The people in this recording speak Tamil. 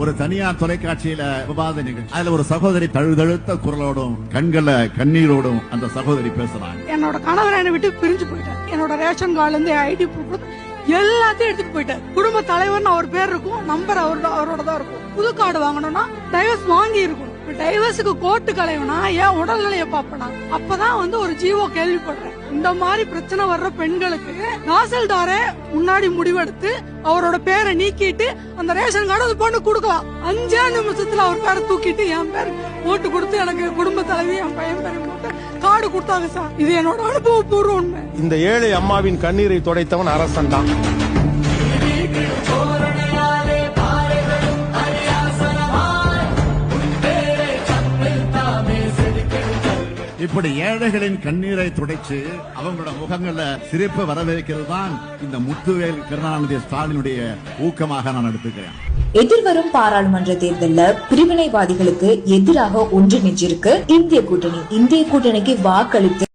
ஒரு தனியார் தொலைக்காட்சியில விவாத நிகழ்ச்சி. அதுல ஒரு சகோதரி தழுதழுத்த குரலோடும் கண்கள கண்ணீரோடும் அந்த சகோதரி பேசுறாங்க. என்னோட கணவர் என்னை விட்டு பிரிஞ்சு போயிட்டார். என்னோட ரேஷன் கார்டுல இருந்து ஐடி ப்ரூஃப் எல்லாத்தையும் எடுத்துட்டு போயிட்டார். குடும்ப தலைவர் அவர் பேர் இருக்கும், நம்பர் அவரோட தான் இருக்கும். புது கார்டு வாங்கணும்னா டைவர்ஸ் வாங்கி இருக்கணும். டைவர்ஸுக்கு கோர்ட்டு கலைவனா ஏன் உடல்நிலையை பாப்பனா? அப்பதான் ஒரு ஜீவோ கேள்விப்படுறேன். இந்த மாதிரி பிரச்சனை வர்ற பெண்களுக்கு தாசில்தாரே முன்னாடி முடிவெடுத்து அவரோட பேரை நீக்கிட்டு அந்த ரேஷன் கார்டு அந்த பொண்ணு கொடுக்கலாம். 5 நிமிஷத்துல அவர் பேரை தூக்கிட்டு என் பேர் ஓட்டு கொடுத்து எனக்கு குடும்ப தலைவி என் பையன் பேர் கார்டு கொடுத்தாங்க சார். இது என்னோட அனுபவபூர்வ உண்மை. இந்த ஏழை அம்மாவின் கண்ணீரை துடைத்தவன் அரசன் தான். இப்படி ஏழைகளின் கண்ணீரை துடைச்சு அவங்களோட முகங்கள சிரிப்பு வரவேற்கிறது தான் இந்த முத்துவேல் கருணாநிதி ஸ்டாலினுடைய ஊக்கமாக நான் எடுத்துக்கிறேன். எதிர்வரும் பாராளுமன்ற தேர்தலில் பிரிவினைவாதிகளுக்கு எதிராக ஒன்றிணைஞ்சிருக்கு இந்திய கூட்டணிக்கு வாக்களித்து